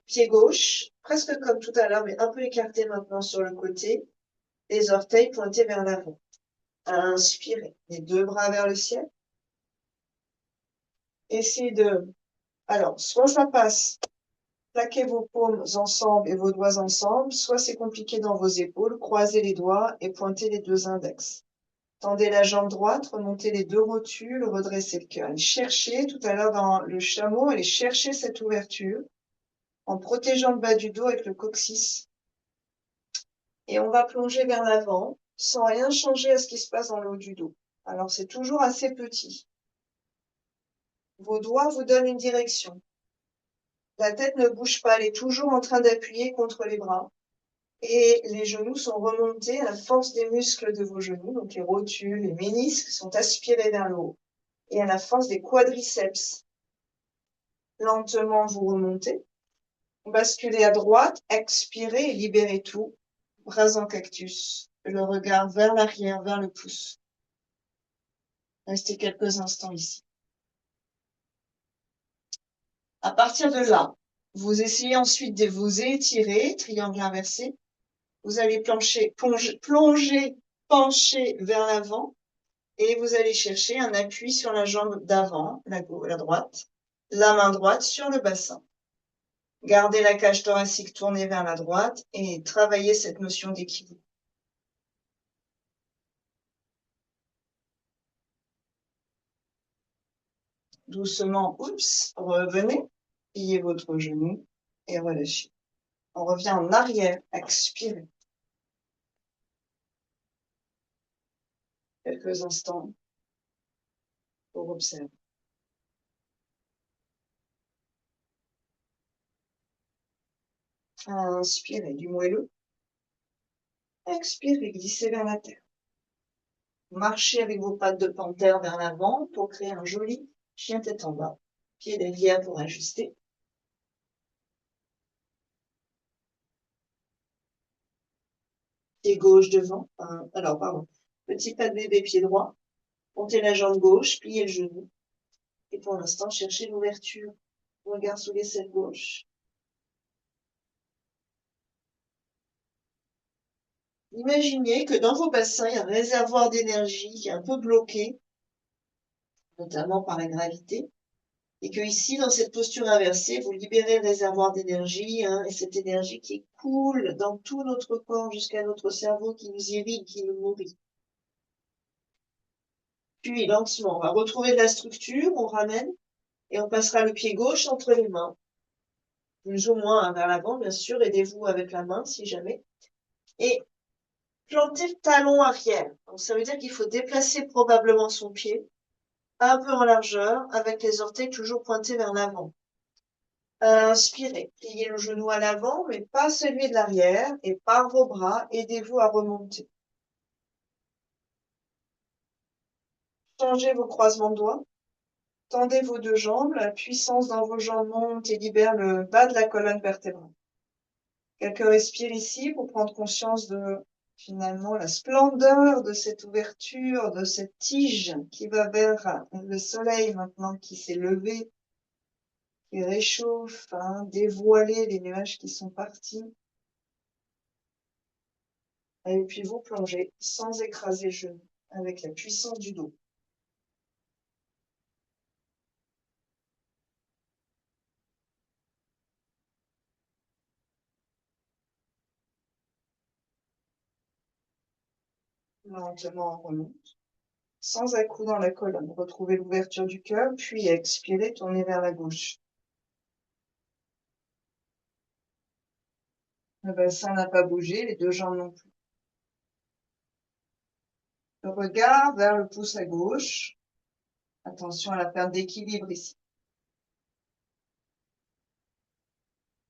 S1: Pied gauche, presque comme tout à l'heure, mais un peu écarté maintenant sur le côté. Les orteils pointés vers l'avant. Inspirez. Les 2 bras vers le ciel. Essayez de... Alors, soit ça passe plaquez vos paumes ensemble et vos doigts ensemble, soit c'est compliqué dans vos épaules, croisez les doigts et pointez les deux index. Tendez la jambe droite, remontez les deux rotules, redressez le cœur. Et cherchez, tout à l'heure dans le chameau, allez chercher cette ouverture en protégeant le bas du dos avec le coccyx. Et on va plonger vers l'avant sans rien changer à ce qui se passe dans le haut du dos. Alors c'est toujours assez petit. Vos doigts vous donnent une direction. La tête ne bouge pas, elle est toujours en train d'appuyer contre les bras. Et les genoux sont remontés à la force des muscles de vos genoux, donc les rotules, les ménisques sont aspirés vers le haut. Et à la force des quadriceps. Lentement, vous remontez. Basculez à droite, expirez et libérez tout. Bras en cactus. Le regard vers l'arrière, vers le pouce. Restez quelques instants ici. À partir de là, vous essayez ensuite de vous étirer, triangle inversé. Vous allez plonger, pencher vers l'avant et vous allez chercher un appui sur la jambe d'avant, la droite, la main droite sur le bassin. Gardez la cage thoracique tournée vers la droite et travaillez cette notion d'équilibre. Doucement, oups, revenez, pliez votre genou et relâchez. On revient en arrière, expirez. Quelques instants pour observer. Inspirez du moelleux. Expirez, glissez vers la terre. Marchez avec vos pattes de panthère vers l'avant pour créer un joli chien tête en bas. Pied derrière pour ajuster. Pied gauche devant. Pardon. Petit pas de bébé, pied droit. Montez la jambe gauche, pliez le genou. Et pour l'instant, cherchez l'ouverture. Regard sous l'aisselle gauche. Imaginez que dans vos bassins, il y a un réservoir d'énergie qui est un peu bloqué, notamment par la gravité, et que ici, dans cette posture inversée, vous libérez le réservoir d'énergie, et cette énergie qui coule dans tout notre corps jusqu'à notre cerveau, qui nous irrigue, qui nous nourrit. Puis, lentement, on va retrouver de la structure, on ramène, et on passera le pied gauche entre les mains, plus ou moins vers l'avant, bien sûr, aidez-vous avec la main, si jamais, et plantez le talon arrière. Donc, ça veut dire qu'il faut déplacer probablement son pied, un peu en largeur, avec les orteils toujours pointés vers l'avant. Inspirez, pliez le genou à l'avant, mais pas celui de l'arrière, et par vos bras, aidez-vous à remonter. Changez vos croisements de doigts, tendez vos deux jambes, la puissance dans vos jambes monte et libère le bas de la colonne vertébrale. Quelques respires ici pour prendre conscience de, finalement, la splendeur de cette ouverture, de cette tige qui va vers le soleil maintenant qui s'est levé, qui réchauffe, dévoiler les nuages qui sont partis. Et puis vous plongez sans écraser le genou, avec la puissance du dos. Lentement on remonte, sans à-coups dans la colonne. Retrouvez l'ouverture du cœur, puis expirez, tournez vers la gauche. Le bassin n'a pas bougé, les deux jambes non plus. Le regard vers le pouce à gauche. Attention à la perte d'équilibre ici.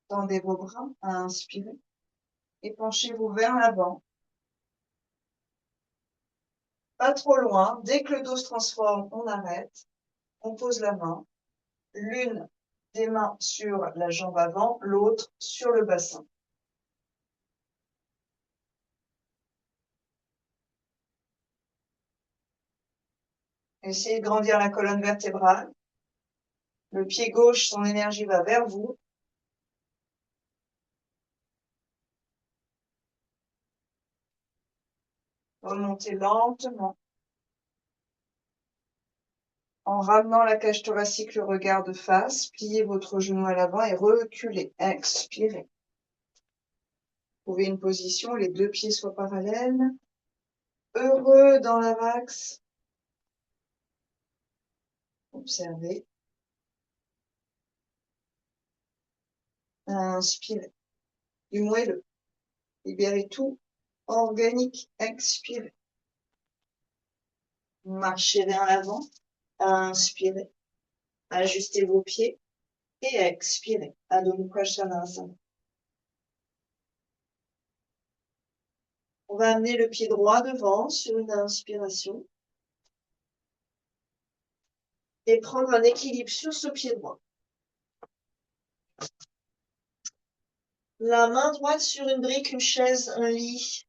S1: Tendez vos bras à inspirer et penchez-vous vers l'avant. Pas trop loin. Dès que le dos se transforme, on arrête. On pose la main. L'une des mains sur la jambe avant, l'autre sur le bassin. Essayez de grandir la colonne vertébrale. Le pied gauche, son énergie va vers vous. Remontez lentement. En ramenant la cage thoracique, le regard de face, pliez votre genou à l'avant et reculez. Expirez. Trouvez une position où les deux pieds soient parallèles. Heureux dans la vax. Observez. Inspirez. Du moelleux. Libérez tout. Organique. Expirez. Marchez vers l'avant. Inspirez. Ajustez vos pieds. Et expirez. Adho Mukha Svanasana. On va amener le pied droit devant sur une inspiration. Et prendre un équilibre sur ce pied droit. La main droite sur une brique, une chaise, un lit,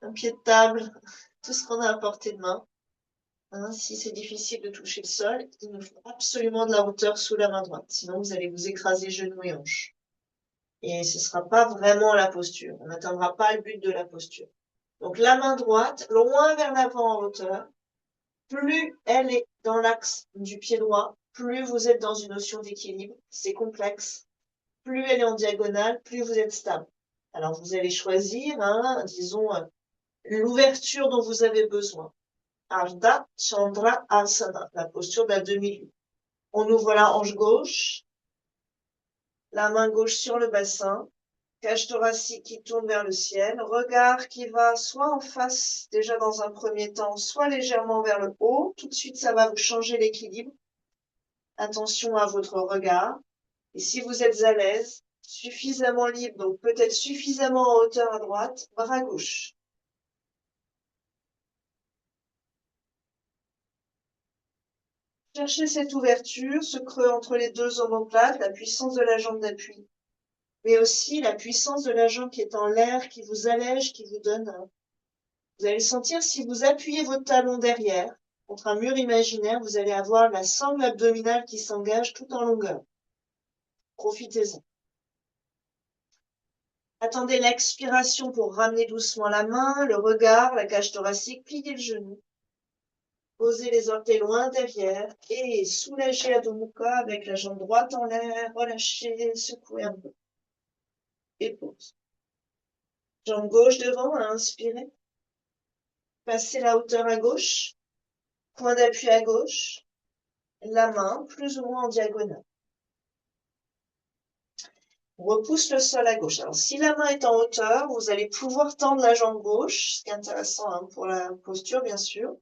S1: un pied de table, tout ce qu'on a à portée de main. Hein, si c'est difficile de toucher le sol, il nous faut absolument de la hauteur sous la main droite. Sinon, vous allez vous écraser genoux et hanches. Et ce ne sera pas vraiment la posture. On n'atteindra pas le but de la posture. Donc, la main droite, loin vers l'avant en hauteur. Plus elle est dans l'axe du pied droit, plus vous êtes dans une notion d'équilibre. C'est complexe. Plus elle est en diagonale, plus vous êtes stable. Alors, vous allez choisir, hein, disons, l'ouverture dont vous avez besoin. Ardha Chandra Asana, la posture de la demi-lune. On ouvre la hanche gauche, la main gauche sur le bassin, cage thoracique qui tourne vers le ciel, regard qui va soit en face, déjà dans un premier temps, soit légèrement vers le haut. Tout de suite, ça va vous changer l'équilibre. Attention à votre regard. Et si vous êtes à l'aise, suffisamment libre, donc peut-être suffisamment en hauteur à droite, bras gauche. Cherchez cette ouverture, ce creux entre les deux omoplates, la puissance de la jambe d'appui, mais aussi la puissance de la jambe qui est en l'air, qui vous allège, qui vous donne. Vous allez sentir si vous appuyez votre talon derrière contre un mur imaginaire, vous allez avoir la sangle abdominale qui s'engage tout en longueur. Profitez-en. Attendez l'expiration pour ramener doucement la main, le regard, la cage thoracique, pliez le genou. Posez les orteils loin derrière et soulagez Adho Mukha avec la jambe droite en l'air, relâchez, secouez un peu. Et pause. Jambe gauche devant, inspirez. Passez la hauteur à gauche, point d'appui à gauche, la main plus ou moins en diagonale. On repousse le sol à gauche. Alors, si la main est en hauteur, vous allez pouvoir tendre la jambe gauche, ce qui est intéressant hein, pour la posture, bien sûr,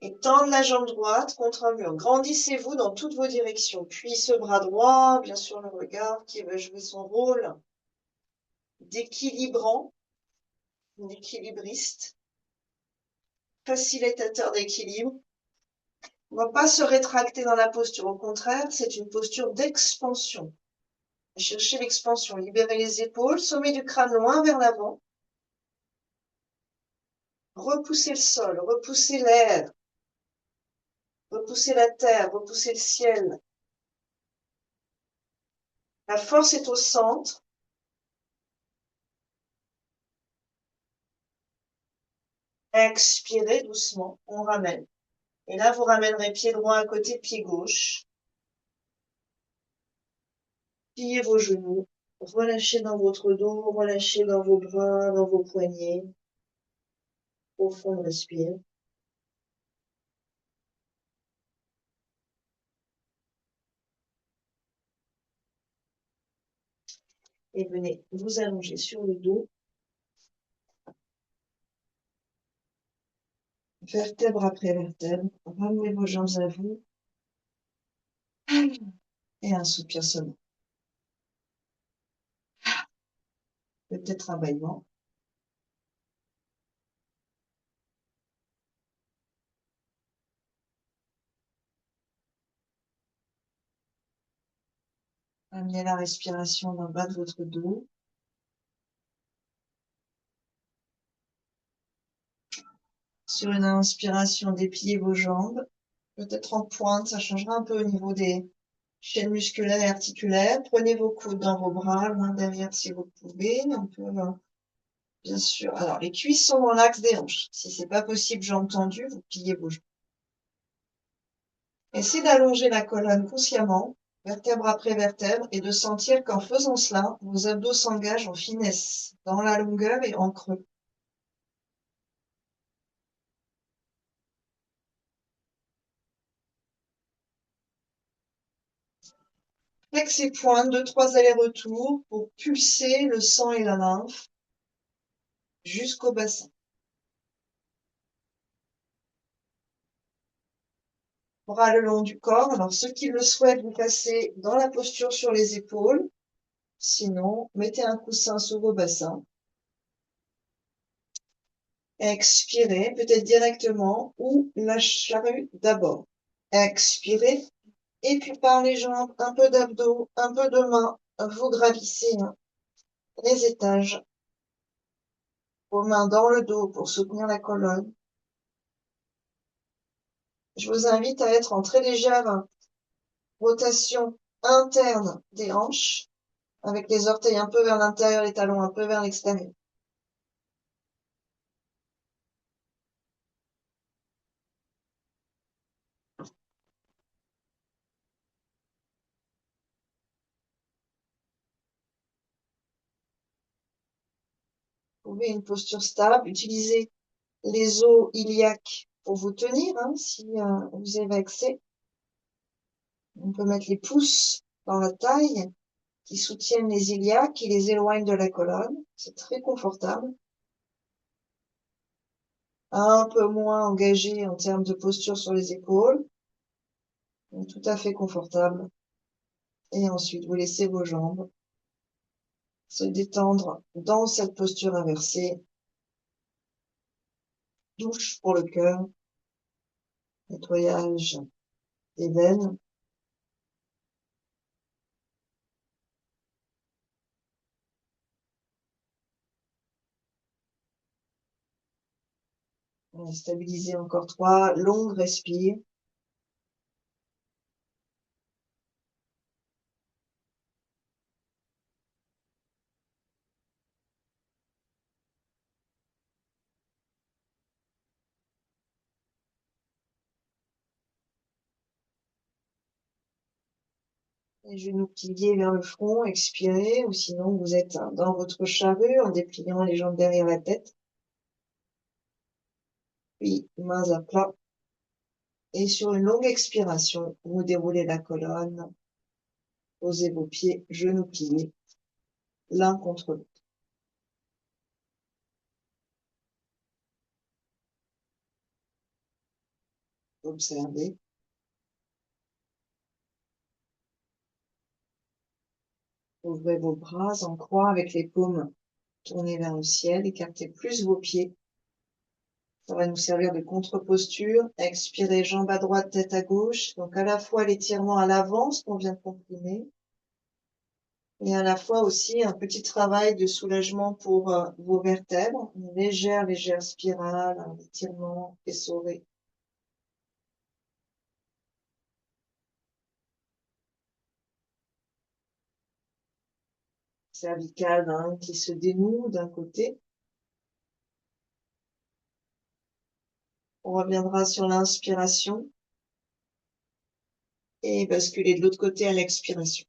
S1: et tendre la jambe droite contre un mur. Grandissez-vous dans toutes vos directions. Puis ce bras droit, bien sûr, le regard qui va jouer son rôle d'équilibrant, d'équilibriste, facilitateur d'équilibre. On ne va pas se rétracter dans la posture. Au contraire, c'est une posture d'expansion. Cherchez l'expansion. Libérez les épaules, sommet du crâne loin vers l'avant. Repoussez le sol, repoussez l'air, repoussez la terre, repoussez le ciel. La force est au centre. Expirez doucement, on ramène. Et là, vous ramènerez pied droit à côté de pied gauche. Pliez vos genoux. Relâchez dans votre dos, relâchez dans vos bras, dans vos poignets. Profond, respire. Et venez vous allonger sur le dos. Vertèbre après vertèbre. Ramenez vos jambes à vous. Et un soupir sonore. Peut-être un bâillement. Amenez la respiration dans le bas de votre dos. Sur une inspiration, dépliez vos jambes. Peut-être en pointe, ça changera un peu au niveau des chaînes musculaires et articulaires. Prenez vos coudes dans vos bras, loin derrière si vous pouvez. On peut, bien sûr. Alors, les cuisses sont dans l'axe des hanches. Si c'est pas possible, jambes tendues, vous pliez vos jambes. Essayez d'allonger la colonne consciemment, vertèbre après vertèbre, et de sentir qu'en faisant cela, vos abdos s'engagent en finesse, dans la longueur et en creux. Flex et pointe, 2-3 allers-retours pour pulser le sang et la lymphe jusqu'au bassin. Bras le long du corps. Alors, ceux qui le souhaitent, vous passez dans la posture sur les épaules. Sinon, mettez un coussin sous vos bassins. Expirez, peut-être directement, ou la charrue d'abord. Expirez. Et puis par les jambes, un peu d'abdos, un peu de main, vous gravissez les étages. Vos mains dans le dos pour soutenir la colonne. Je vous invite à être en très légère rotation interne des hanches, avec les orteils un peu vers l'intérieur, les talons un peu vers l'extérieur. Trouvez une posture stable, utilisez les os iliaques pour vous tenir, hein, si vous avez accès. On peut mettre les pouces dans la taille qui soutiennent les iliaques, qui les éloignent de la colonne. C'est très confortable. Un peu moins engagé en termes de posture sur les épaules. Donc, tout à fait confortable. Et ensuite, vous laissez vos jambes se détendre dans cette posture inversée. Douche pour le cœur. Nettoyage des veines. On va stabiliser encore 3 longues respires. Les genoux pliés vers le front, expirez, ou sinon vous êtes dans votre charrue en dépliant les jambes derrière la tête. Puis, mains à plat. Et sur une longue expiration, vous déroulez la colonne. Posez vos pieds, genoux pliés, l'un contre l'autre. Observez. Ouvrez vos bras en croix avec les paumes tournées vers le ciel. Écartez plus vos pieds. Ça va nous servir de contre-posture. Expirez, jambes à droite, tête à gauche. Donc à la fois l'étirement à l'avant, ce qu'on vient de comprimer, et à la fois aussi un petit travail de soulagement pour vos vertèbres. Une légère spirale, un étirement essoré. Cervicale, hein, qui se dénoue d'un côté. On reviendra sur l'inspiration et basculer de l'autre côté à l'expiration.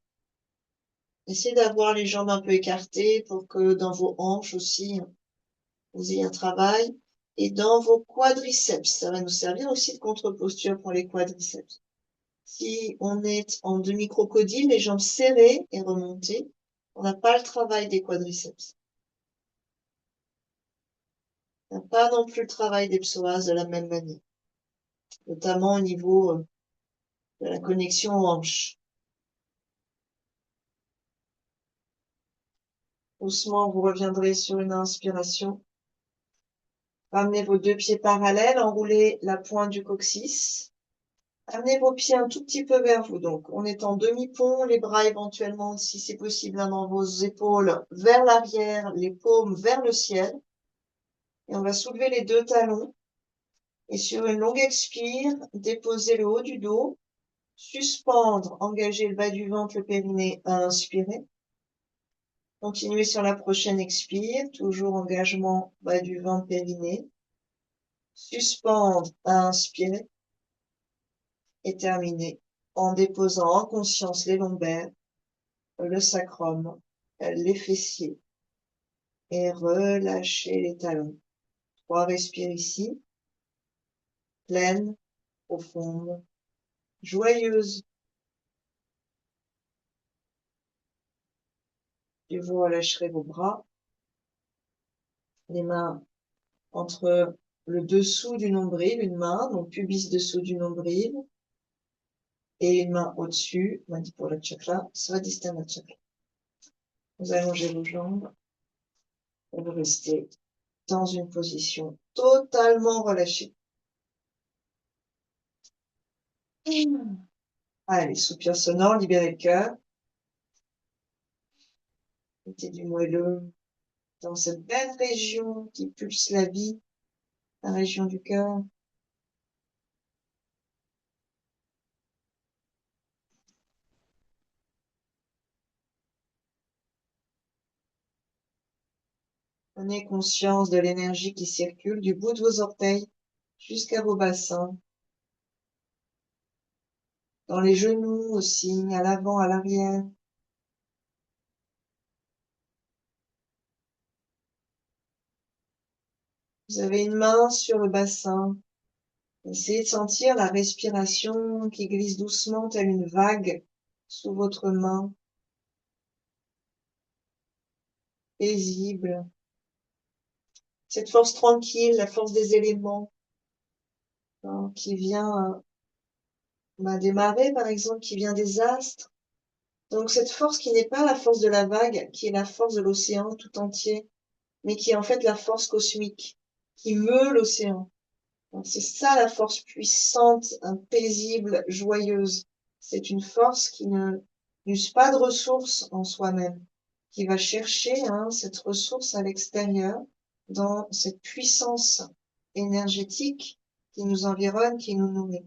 S1: Essayez d'avoir les jambes un peu écartées pour que dans vos hanches aussi, vous ayez un travail. Et dans vos quadriceps, ça va nous servir aussi de contre-posture pour les quadriceps. Si on est en demi-crocodile, les jambes serrées et remontées, on n'a pas le travail des quadriceps. On n'a pas non plus le travail des psoas de la même manière, notamment au niveau de la connexion aux hanches. Doucement, vous reviendrez sur une inspiration. Ramenez vos 2 pieds parallèles, enroulez la pointe du coccyx. Amenez vos pieds un tout petit peu vers vous. Donc, on est en demi-pont, les bras éventuellement, si c'est possible, l'un dans vos épaules vers l'arrière, les paumes vers le ciel. Et on va soulever les 2 talons. Et sur une longue expire, déposer le haut du dos. Suspendre, engager le bas du ventre, le périnée à inspirer. Continuez sur la prochaine expire, toujours engagement bas du ventre, périnée. Suspendre à inspirer. est terminé en déposant en conscience les lombaires, le sacrum, les fessiers et relâchez les talons. 3 respires ici, pleine, profonde, joyeuse. Puis vous relâcherez vos bras, les mains entre le dessous du nombril, une main, donc pubis dessous du nombril, et une main au-dessus, Manipura Chakra, Svadhisthana Chakra. Vous allongez vos jambes et vous restez dans une position totalement relâchée. Allez, soupir sonore, libérez le cœur. Mettez du moelleux dans cette belle région qui pulse la vie, la région du cœur. Prenez conscience de l'énergie qui circule du bout de vos orteils jusqu'à vos bassins, dans les genoux aussi, à l'avant, à l'arrière. Vous avez une main sur le bassin. Essayez de sentir la respiration qui glisse doucement telle une vague sous votre main, paisible. Cette force tranquille, la force des éléments, hein, qui vient des marées, par exemple, qui vient des astres. Donc cette force qui n'est pas la force de la vague, qui est la force de l'océan tout entier, mais qui est en fait la force cosmique, qui meut l'océan. C'est ça la force puissante, paisible, joyeuse. C'est une force qui n'use pas de ressources en soi-même, qui va chercher cette ressource à l'extérieur, dans cette puissance énergétique qui nous environne, qui nous nourrit,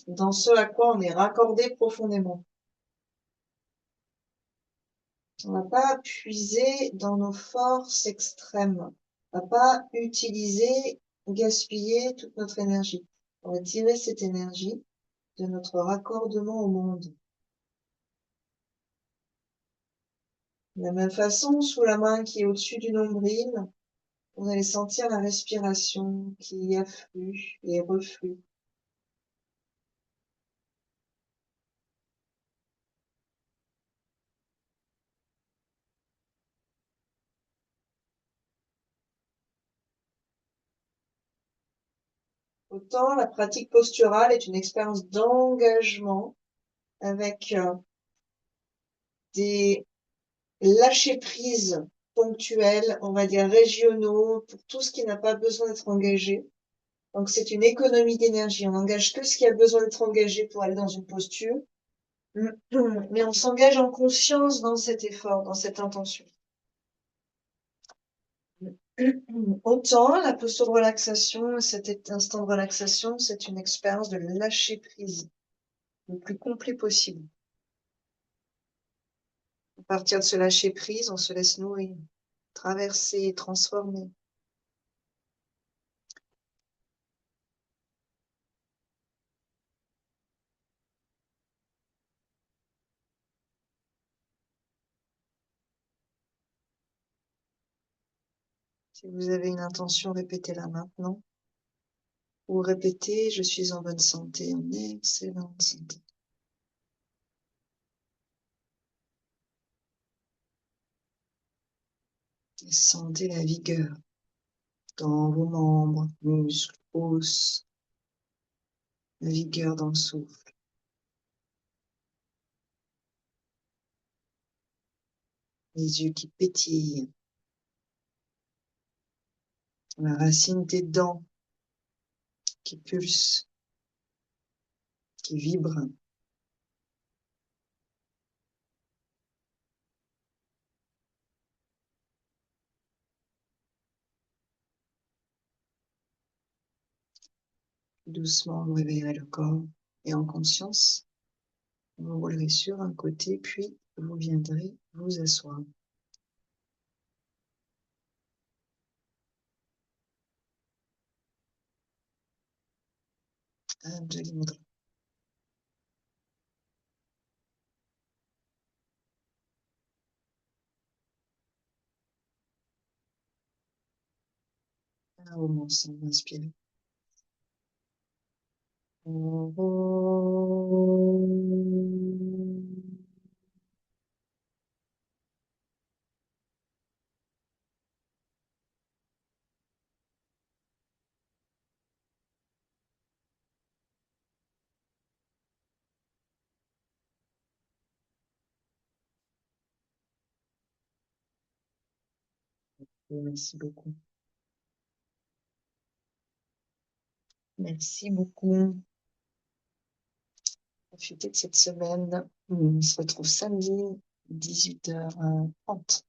S1: dans ce à quoi on est raccordé profondément. On va pas puiser dans nos forces extrêmes. On va pas utiliser, gaspiller toute notre énergie. On va tirer cette énergie de notre raccordement au monde. De la même façon, sous la main qui est au-dessus du nombril, vous allez sentir la respiration qui afflue et reflue. Autant la pratique posturale est une expérience d'engagement avec des lâcher-prise ponctuels, on va dire régionaux, pour tout ce qui n'a pas besoin d'être engagé. Donc c'est une économie d'énergie. On engage que ce qui a besoin d'être engagé pour aller dans une posture. Mais on s'engage en conscience dans cet effort, dans cette intention. Autant la posture de relaxation, cet instant de relaxation, c'est une expérience de lâcher prise le plus complet possible. À partir de ce lâcher prise, on se laisse nourrir, traverser, transformer. Si vous avez une intention, répétez-la maintenant. Ou répétez, je suis en bonne santé, en excellente santé. Et sentez la vigueur dans vos membres, muscles, os, la vigueur dans le souffle. Les yeux qui pétillent, la racine des dents qui pulse, qui vibre. Doucement, vous réveillerez le corps et en conscience, vous roulerez sur un côté, puis vous viendrez vous asseoir. de Londres. Un roman, ça m'a inspiré. Merci beaucoup. Merci beaucoup. Profitez de cette semaine. On se retrouve samedi, 18h30.